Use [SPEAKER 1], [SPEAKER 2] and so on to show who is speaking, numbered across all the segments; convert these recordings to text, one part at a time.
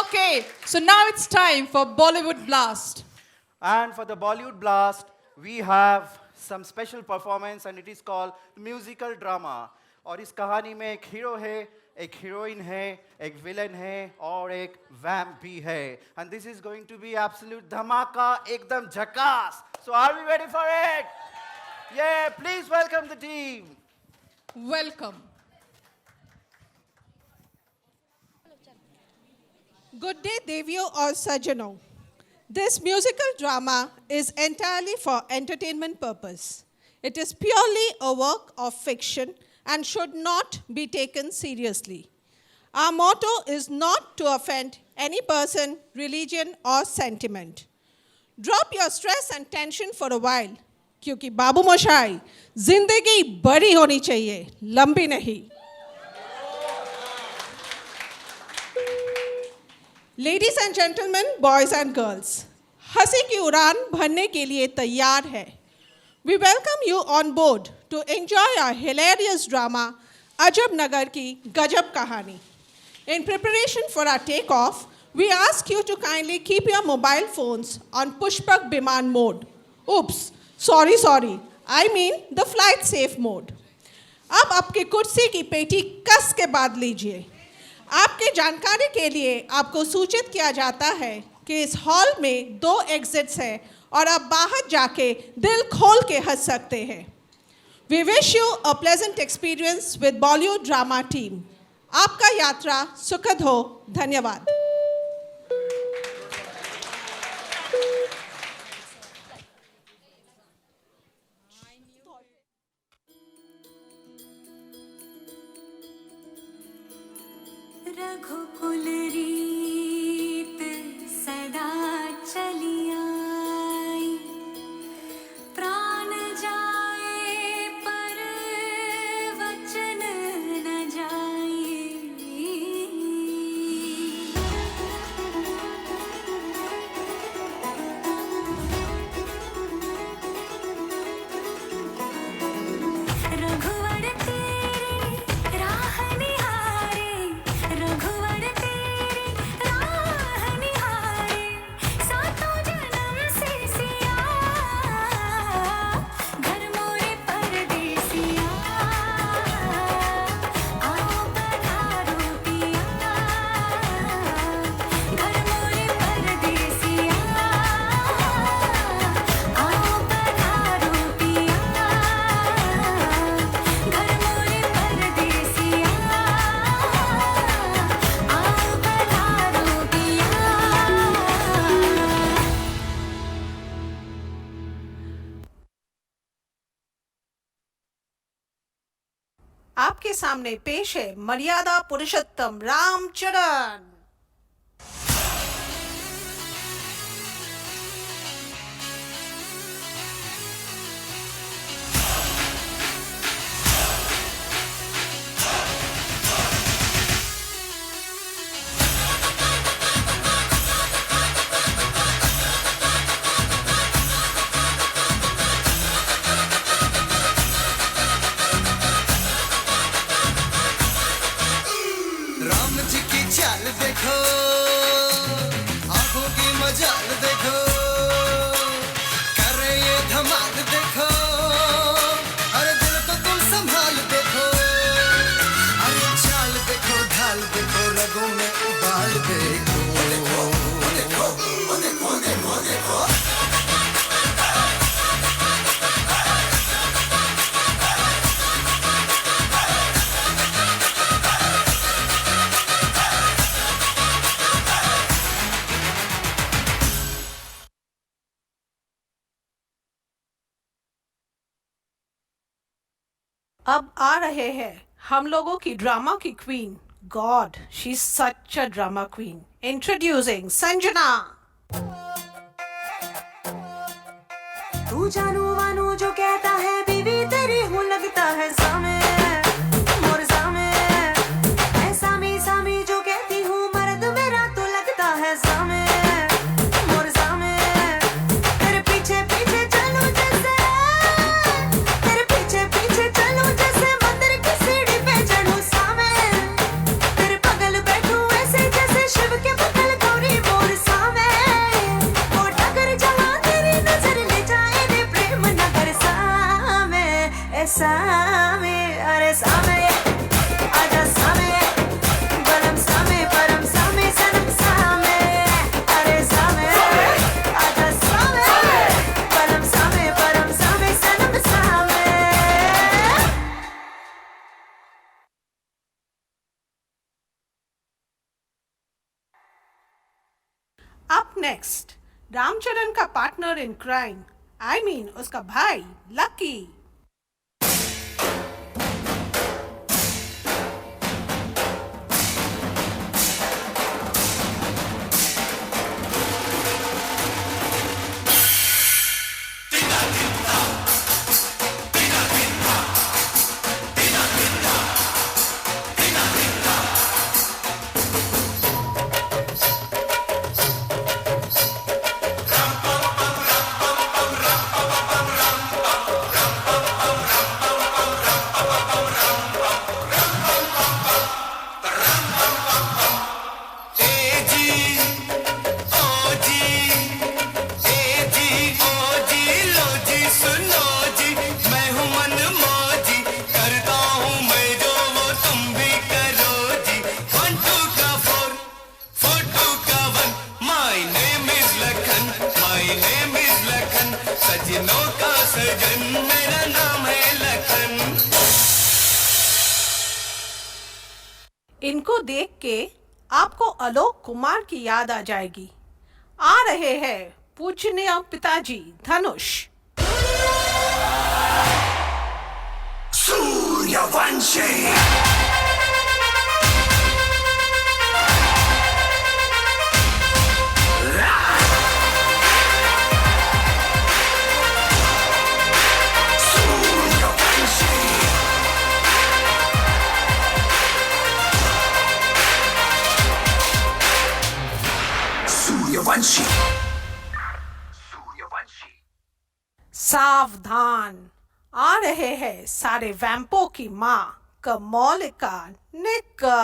[SPEAKER 1] Okay, so now it's time for Bollywood Blast.
[SPEAKER 2] And for the Bollywood Blast, we have some special performance and it is called musical drama. और इस कहानी में एक hero है, एक heroine है, एक विलन है और एक वैम्प भी है. And this is going to be absolute धमाका, एकदम झकास. So are we ready for it? Yeah, please welcome the team.
[SPEAKER 1] Welcome.
[SPEAKER 3] Good day, Devio or Sajano. This musical drama is entirely for entertainment purpose. It is purely a work of fiction and should not be taken seriously. Our motto is not to offend any person, religion or sentiment. Drop your stress and tension for a while, क्योंकि बाबू मोशाई जिंदगी बड़ी होनी चाहिए, लंबी नहीं. Ladies and gentlemen, boys and girls, हंसी की उड़ान भरने के लिए तैयार है. We welcome you on board to enjoy our hilarious drama, अजब नगर की गजब कहानी. In preparation for our takeoff, we ask you to kindly keep your mobile phones on Pushpak Biman mode. Oops, sorry, I mean the flight safe mode. अब आपकी कुर्सी की पेटी कस के बांध लीजिए. आपके जानकारी के लिए आपको सूचित किया जाता है कि इस हॉल में 2 एग्जिट्स हैं और आप बाहर जाके दिल खोल के हंस सकते हैं. We wish you a pleasant experience with Bollywood drama team. आपका यात्रा सुखद हो. धन्यवाद.
[SPEAKER 4] रघुकुल रीत सदा चली आई, प्राण जाए पर वचन न जाए. रघुवर तेरी राह निहारे, रघुवर तेरी राह निहारे, सातों जन्म से सिया, घर मोरे परदेसिया, आओ पधारो पिया, घर मोरे परदेसिया, आओ पधारो पिया, घर मोरे परदेसिया, आओ पधारो पिया.
[SPEAKER 3] आपके सामने पेश है मर्यादा पुरुषोत्तम रामचरण.
[SPEAKER 5] राम जी की चाल देखो, आंखों की मजाल देखो, कर रहे ये धमाल देखो, अरे दिल को तुम संभाल देखो, अरे चाल देखो, ढाल देखो, रगों में उबाल देखो.
[SPEAKER 3] अब आ रहे हैं हम लोगों की ड्रामा की queen. God, she is such a drama queen. Introducing Sanjana.
[SPEAKER 4] तू जानू वानू जो कहता है, बीवी तेरी हूँ लगता है सामे, मोर सामे. मैं सामी सामी जो कहती हूँ, मर्द मेरा तो लगता है सामे, मोर सामे. तेरे पीछे पीछे चलूं जैसे, तेरे पीछे पीछे चलूं जैसे मंदिर की सीढ़ी पे चढ़ूं सामे. तेरे बगल बैठूं ऐसे जैसे शिव के बगल
[SPEAKER 3] नेक्स्ट रामचरण का partner in crime, I mean उसका भाई लकी।
[SPEAKER 5] सजनों का सजन मेरा नाम है लखन।
[SPEAKER 3] इनको देख के आपको आलोक कुमार की याद आ जाएगी। आ रहे हैं पूजनीय पिताजी धनुष।
[SPEAKER 5] सूर्यवंशी सूर्यवंशी सूर्यवंशी।
[SPEAKER 3] सावधान, आ रहे हैं सारे वैम्पो की माँ कमोलिका निक्का।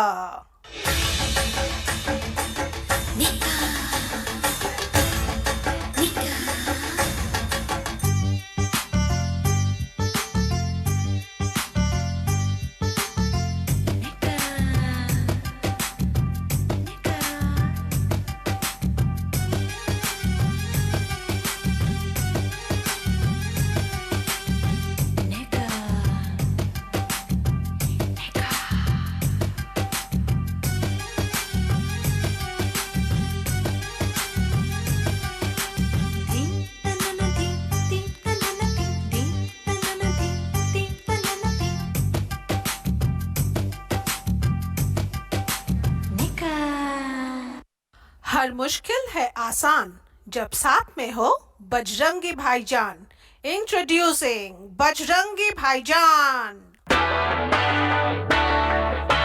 [SPEAKER 3] हर मुश्किल है आसान जब साथ में हो बजरंगी भाईजान। इंट्रोड्यूसिंग बजरंगी भाईजान।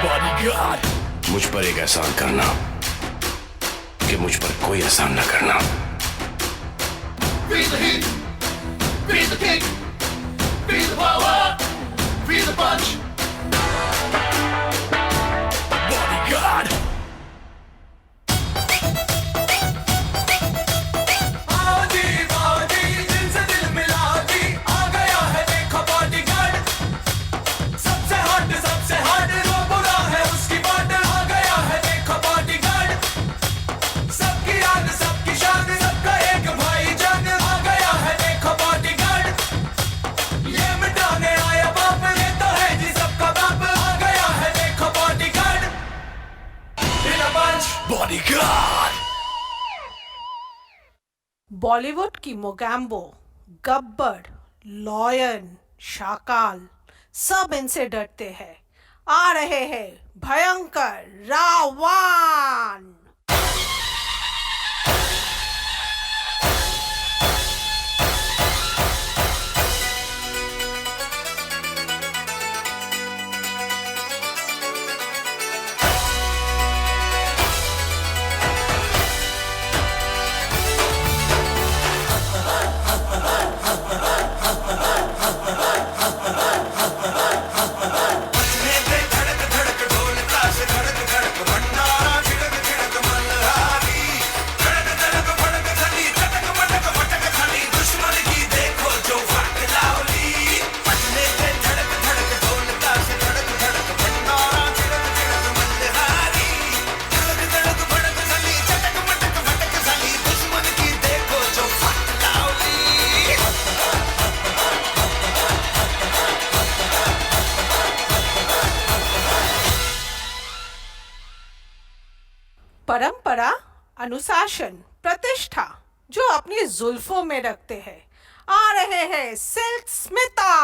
[SPEAKER 5] बॉडीगार्ड, मुझ पर एक एहसान करना कि मुझ पर कोई एहसान न करना। Feel the heat, feel the kick, feel the power, feel the punch. Bodyguard.
[SPEAKER 3] Bollywood की मोगैम्बो, गब्बर, लॉयन, शाकाल सब इनसे डरते हैं। आ रहे हैं भयंकर रावण। परंपरा, अनुशासन, प्रतिष्ठा जो अपनी जुल्फों में रखते हैं, आ रहे हैं सिल्क स्मिता।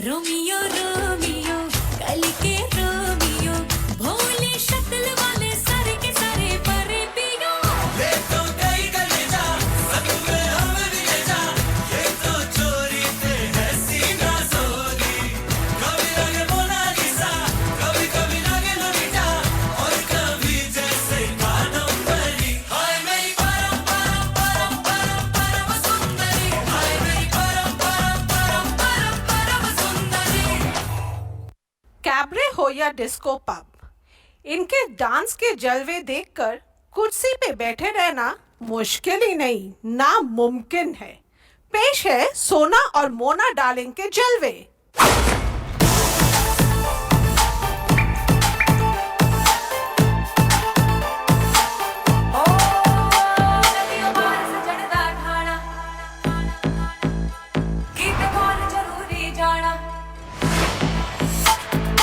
[SPEAKER 6] रोमियो रोमियो कल के रोमियो भोले शक्ल वाले सारे के सारे परे पियो
[SPEAKER 5] ये तो गई कलेजा सब में हमरी जा ये तो चोरी पे है सीना चोरी कभी लगे मोनालिसा कभी कभी लगे लोलिता और कभी जैसे कादम्बरी हाय मेरी परम परम परम परम परम सुंदरी हाय मेरी परम परम परम परम परम सुंदरी।
[SPEAKER 3] कैबरे हो या डिस्को पब, इनके डांस के जलवे देखकर कुर्सी पे बैठे रहना मुश्किल ही नहीं नामुमकिन है। पेश है सोना और मोना डार्लिंग के जलवे।
[SPEAKER 6] नदियों पार से चढ़दा ठाणा गीत कौन जरूरी जाना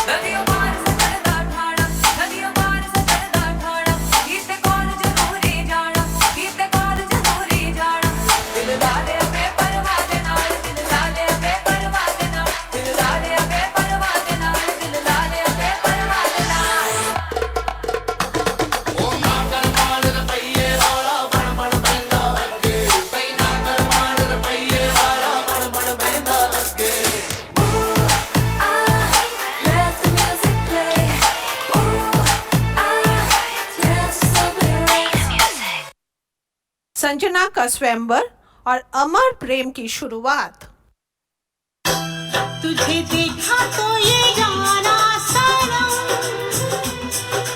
[SPEAKER 6] नदियों पार से चढ़दा ठाणा नदियों पार से चढ़दा ठाणा गीत कौन जरूरी जाना गीत कौन जरूरी जाना दिल लाले पे परवाह दे नाल दिल लाले पे परवाह दे नाल दिल लाले पे परवाह दे नाल दिल लाले पे परवाह दे नाल। Let the music play. Let the
[SPEAKER 3] Sanjana का स्वयंवर और अमर प्रेम की शुरुआत।
[SPEAKER 7] तुझे देखा तो ये जाना सनम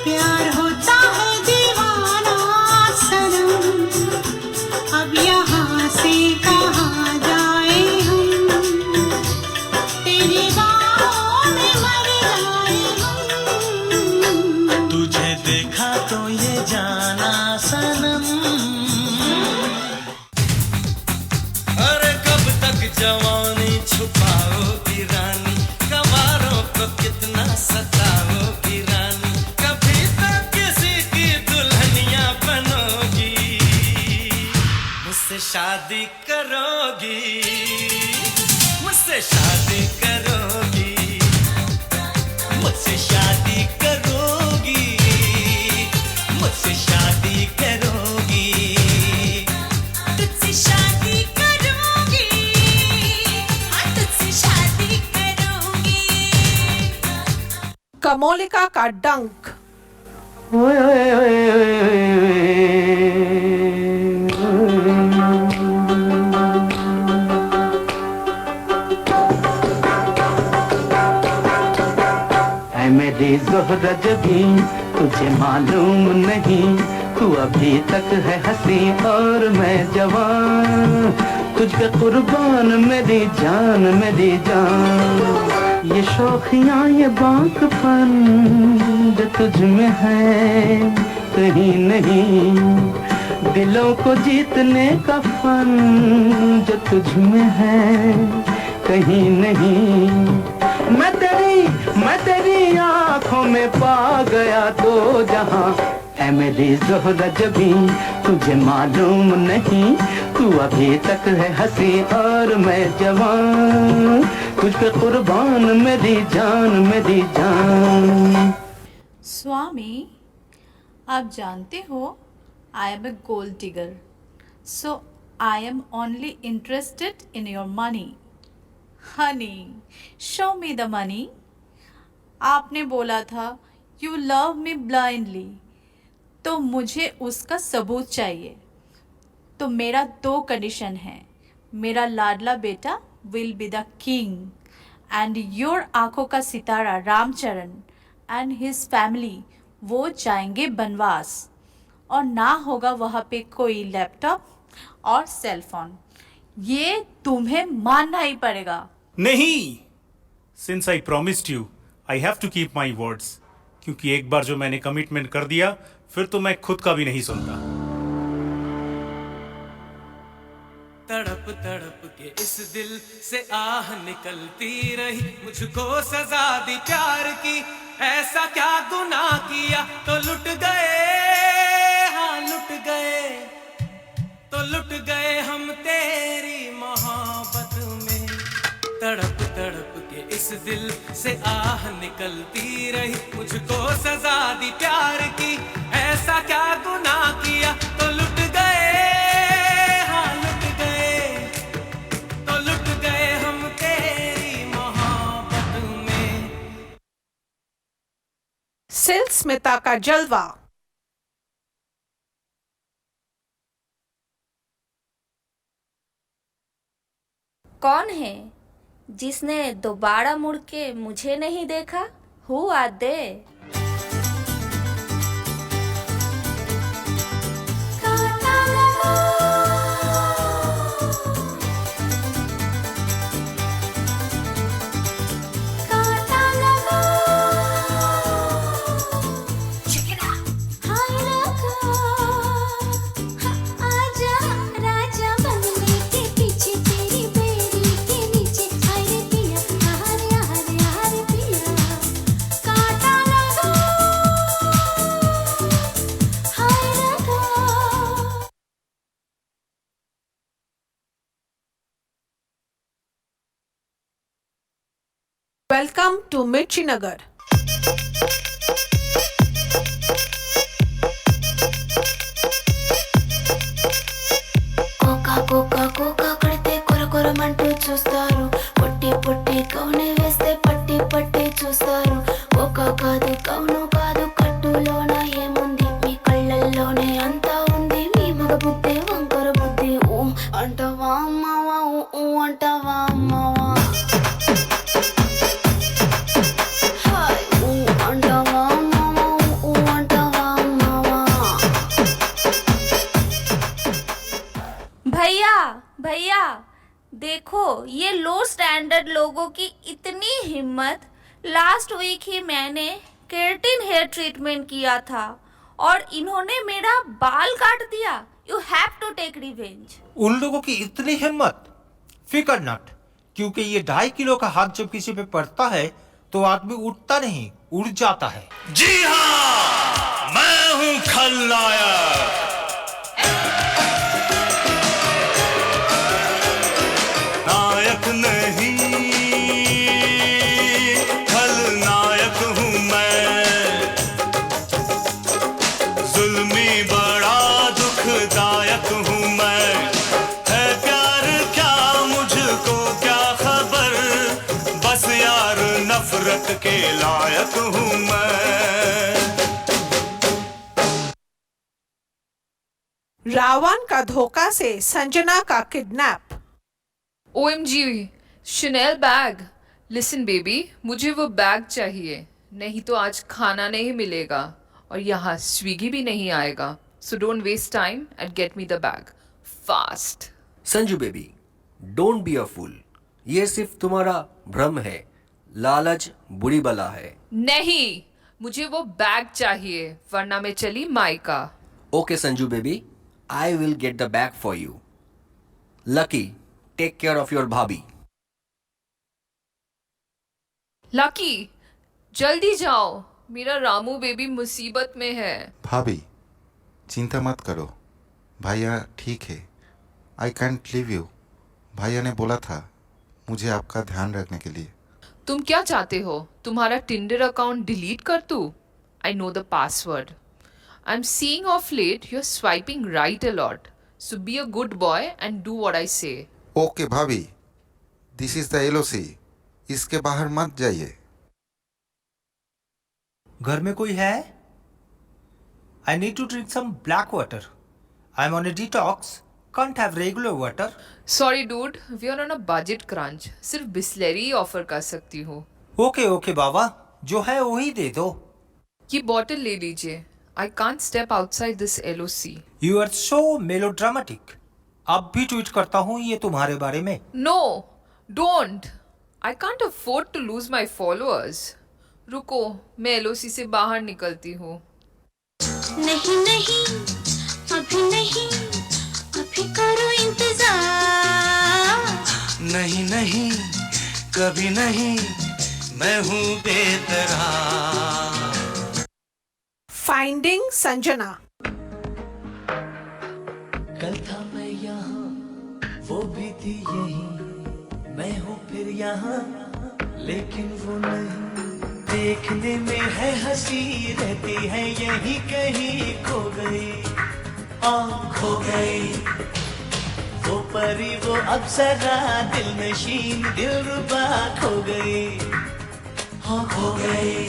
[SPEAKER 7] प्यार होता है दीवाना सनम अब यहाँ से कहाँ जाए हम तेरी बाहों में मर जाए हम
[SPEAKER 5] तुझे देखा तो ये जाना सनम अरे कब तक जवानी छुपाओगी रानी कवारों को कितना सताओगी रानी कभी तक किसी की दुल्हनिया बनोगी मुझसे शादी करोगी मुझसे शादी करोगी मुझसे शादी करोगी मुझसे शादी करोगी
[SPEAKER 6] तुझसे शादी करूंगी हाँ तुझसे शादी करूंगी।
[SPEAKER 3] कमोलिका का डंक।
[SPEAKER 8] ऐ मेरी ज़ोहरा जबी तुझे मालूम नहीं तू अभी तक है हंसी और मैं जवान तुझ पे कुर्बान मेरी जान ये शौखियाँ ये बांकपन जो तुझ में है कहीं नहीं दिलों को जीतने का फन जो तुझ में है कहीं नहीं मैं तेरी आंखों में पा गया तो जहां ऐ मेरी ज़ोहरा जबी तुझे मालूम नहीं तू अभी तक है हंसी और मैं जवान तुझ पे कुर्बान मेरी जान।
[SPEAKER 9] स्वामी, आप जानते हो I am a gold digger, so I am only interested in your money. Honey, show me the money. आपने बोला था यू लव मी ब्लाइंडली, तो मुझे उसका सबूत चाहिए। तो मेरा 2 कंडीशन है। मेरा लाडला बेटा will be the king and your आंखों का सितारा रामचरण एंड हिज फैमिली वो जाएंगे बनवास, और ना होगा वहाँ पे कोई लैपटॉप और सेल फोन। ये तुम्हें मानना ही पड़ेगा।
[SPEAKER 10] नहीं, since I promised you I have to keep my words, क्योंकि एक बार जो मैंने कमिटमेंट कर दिया फिर तो मैं खुद का भी नहीं सुनता।
[SPEAKER 5] तड़प तड़प के इस दिल से आह निकलती रही, मुझको सजा दी प्यार की, ऐसा क्या गुनाह किया तो लुट गए, हाँ लुट गए, तो लुट गए हम तेरी मोहब्बत में। तड़प तड़प के इस दिल से आह निकलती रही, मुझको सजा दी प्यार की, ऐसा क्या गुनाह किया तो लुट गए, हाँ लुट गए, तो लुट गए हम तेरी मोहब्बत में।
[SPEAKER 3] सिल्क स्मिता का जलवा।
[SPEAKER 11] कौन है जिसने दोबारा मुड़ के मुझे नहीं देखा? Who are they?
[SPEAKER 3] Welcome to Mirchi Nagar.
[SPEAKER 4] కోకా కోకా కోకా కడితే కొర కొరమంటూ చూస్తారు, పొట్టి పొట్టి కౌని వేస్తే పట్టి పట్టి చూస్తారు. కోకా కాదు కౌను కాదు, కట్టులోన ఏముంది, మీ కళ్ళల్లోనే అంతా ఉంది, మీ మగ బుద్ధి వంకర బుద్ధి. ఊ అంటావా అమ్మావా, ఊ అంటావా అమ్మావా, హాయ్ ఊ అంటావా అమ్మావా, ఊ అంటావా అమ్మావా.
[SPEAKER 11] भैया भैया देखो, ये लो स्टैंडर्ड लोगों की इतनी हिम्मत। लास्ट वीक ही मैंने केराटिन हेयर ट्रीटमेंट किया था और इन्होंने मेरा बाल काट दिया। You have to take revenge.
[SPEAKER 12] उन लोगों की इतनी हिम्मत? फिकर नट, क्योंकि ये 2.5 किलो का हाथ जब किसी पे पड़ता है तो आदमी उठता नहीं, उड़ जाता है।
[SPEAKER 10] जी हाँ, मैं हूँ खलनायक। नायक नहीं, खलनायक हूँ मैं। जुल्मी बड़ा दुखदायक हूँ मैं। है प्यार क्या मुझको क्या खबर, बस यार नफरत के लायक हूँ मैं।
[SPEAKER 3] रावण का धोखा से संजना का kidnap.
[SPEAKER 13] OMG, Chanel bag. Listen baby, मुझे वो बैग चाहिए, नहीं तो आज खाना नहीं मिलेगा और यहाँ स्विगी भी नहीं आएगा। So don't waste time and get me the bag fast.
[SPEAKER 14] Sanju baby, don't be a fool, ये सिर्फ तुम्हारा भ्रम है, लालच बुरी बला है।
[SPEAKER 13] नहीं, मुझे वो बैग चाहिए वरना मैं चली मायका।
[SPEAKER 14] Okay Sanju baby, I will get the bag for you. Lucky, take care of your bhabhi.
[SPEAKER 13] Lucky, जल्दी जाओ, मेरा रामू बेबी मुसीबत में है।
[SPEAKER 15] भाभी चिंता मत करो, भैया ठीक है। I can't leave you. भैया ने बोला था मुझे आपका ध्यान रखने के लिए।
[SPEAKER 13] तुम क्या चाहते हो, तुम्हारा टिंडर अकाउंट डिलीट कर दूं? I know the password. I am seeing off late you are swiping right a lot, so be a good boy and do what I say.
[SPEAKER 15] Okay भाभी, दिस इज द LOC, इसके बाहर मत जाइए।
[SPEAKER 12] घर में कोई है? I need to drink some black water. I am on a detox, can't have regular water.
[SPEAKER 13] Sorry dude, we are on a budget crunch, सिर्फ बिस्लेरी ही ऑफर कर सकती हूँ।
[SPEAKER 12] ओके ओके बाबा, जो है वही दे दो।
[SPEAKER 13] ये बॉटल ले लीजिए। I can't step outside this LOC।
[SPEAKER 12] You are so melodramatic. अब भी ट्वीट करता हूँ ये तुम्हारे बारे में।
[SPEAKER 13] No don't, I can't afford to lose my followers. रुको, मैं LOC से बाहर निकलती हूँ।
[SPEAKER 7] नहीं नहीं अभी नहीं, अब भी करो इंतजार।
[SPEAKER 8] नहीं नहीं कभी नहीं, मैं हूँ बेकरार।
[SPEAKER 3] फाइंडिंग संजना।
[SPEAKER 8] कल था मैं यहाँ, वो भी थी यहीं, मैं हूँ फिर यहाँ, लेकिन वो नहीं। देखने में है हंसी, रहती है यहीं कहीं, खो गई खो गई। वो परी वो अप्सरा, दिल नशीन दिलरुबा, खो गई हाँ खो गई।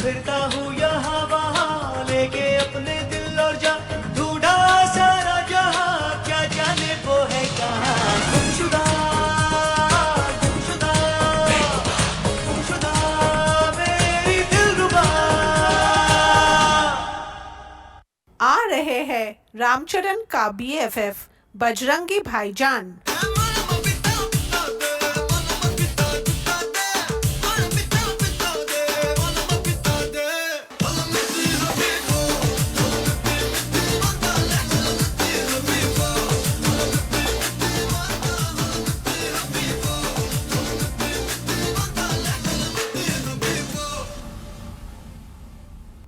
[SPEAKER 8] फिरता हूँ यहाँ वहाँ, लेके अपने दिल और जा, ढूंढा सारा जहाँ, क्या जाने वो है कहाँ। गुमशुदा गुमशुदा गुमशुदा मेरी दिलरुबा।
[SPEAKER 3] आ रहे हैं रामचरण का BFF बजरंगी भाईजान।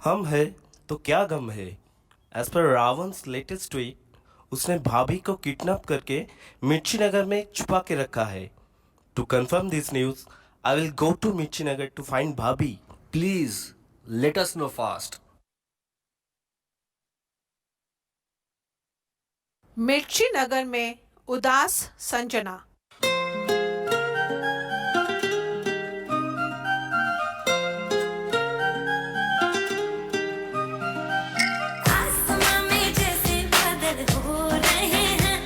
[SPEAKER 8] हम है तो क्या गम है। एज पर रावण's लेटेस्ट ट्वीट, उसने भाभी को किडनैप करके मिर्ची नगर में छुपा के रखा है। To confirm this news, I will go to Mirchi Nagar to find bhabhi.
[SPEAKER 14] Please let us know fast.
[SPEAKER 3] Mirchi Nagar में उदास संजना।
[SPEAKER 4] आसमां में जैसे बादल हो रहे हैं,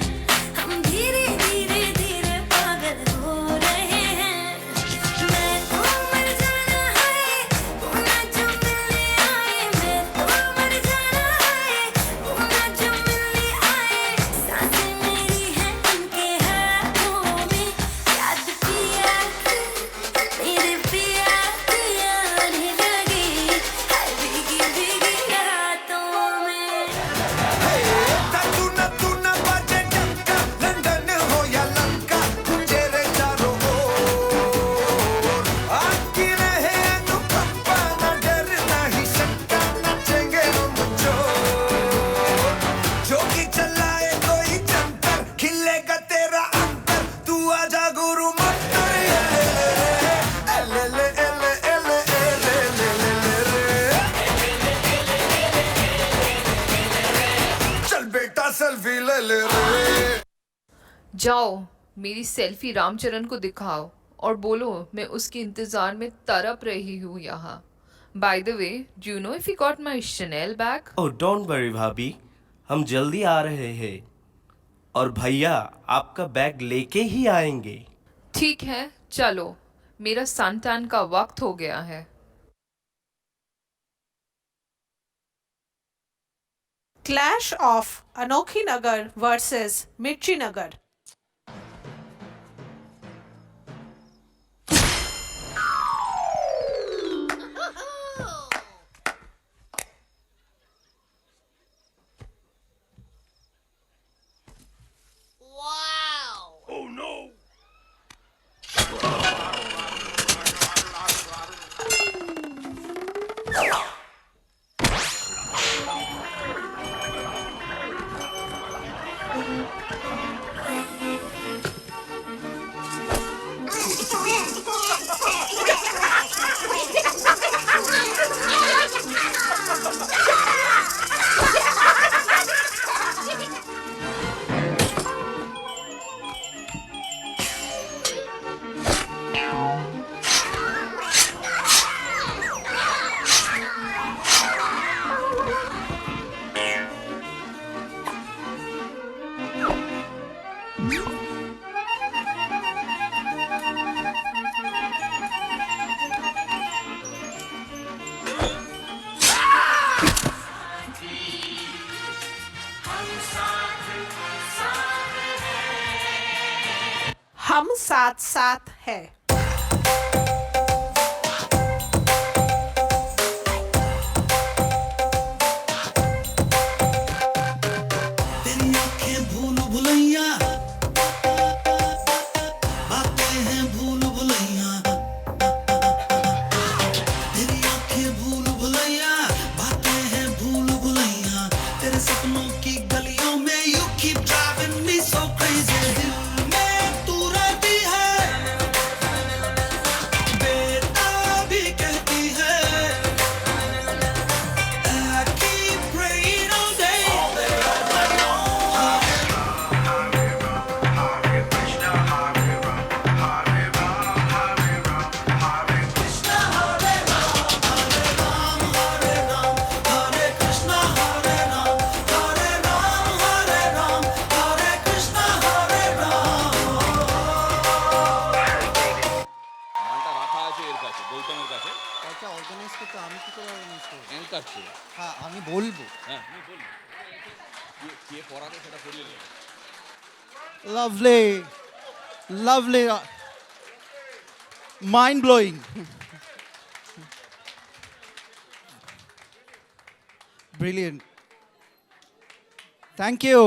[SPEAKER 4] हम धीरे धीरे धीरे पागल हो रहे हैं। मैं तो मर जाना है, वो ना जो मिलने आए। मैं तो मर जाना है, वो ना जो मिलने आए। सांसें मेरी हैं उनके हाथों में, याद पिया की मेरे पिया की आने लगी, हाय भीगी भीगी रातों में।
[SPEAKER 5] तू न बाजे डंका, लंदन हो या लंका, तुझे रे चारों ओर। आकी रहे अनुकंपा, न डर न ही शंका, नचेंगे हम चोर। जोगी चलाए कोई जंतर, खिलेगा तेरा अंतर, तू आजा गुरु मंतर। एले ले एले एले एले ले ले ले रे। चल बेटा सेल्फी ले ले रे।
[SPEAKER 13] जाओ मेरी सेल्फी रामचरण को दिखाओ और बोलो मैं उसके इंतजार में तड़प रही हूँ यहाँ। By the way, do you know if you got my Chanel bag?
[SPEAKER 8] Oh don't worry भाभी, हम जल्दी आ रहे हैं और भैया आपका बैग लेके ही आएंगे।
[SPEAKER 13] ठीक है चलो, मेरा सनटैन का वक्त हो गया है।
[SPEAKER 3] क्लैश ऑफ अनोखी नगर वर्सेस मिर्ची नगर। हम साथ साथ है।
[SPEAKER 5] तेरी आंखें
[SPEAKER 2] করতে আমি কি করে অর্গানাইজ করব?
[SPEAKER 16] অ্যাঙ্কার ছিল।
[SPEAKER 2] হ্যাঁ আমি বলবো।
[SPEAKER 16] হ্যাঁ তুমি বলবে কে পড়াবে সেটা পড়িয়ে দেবে।
[SPEAKER 2] Lovely, lovely, mind blowing. Brilliant. Thank you.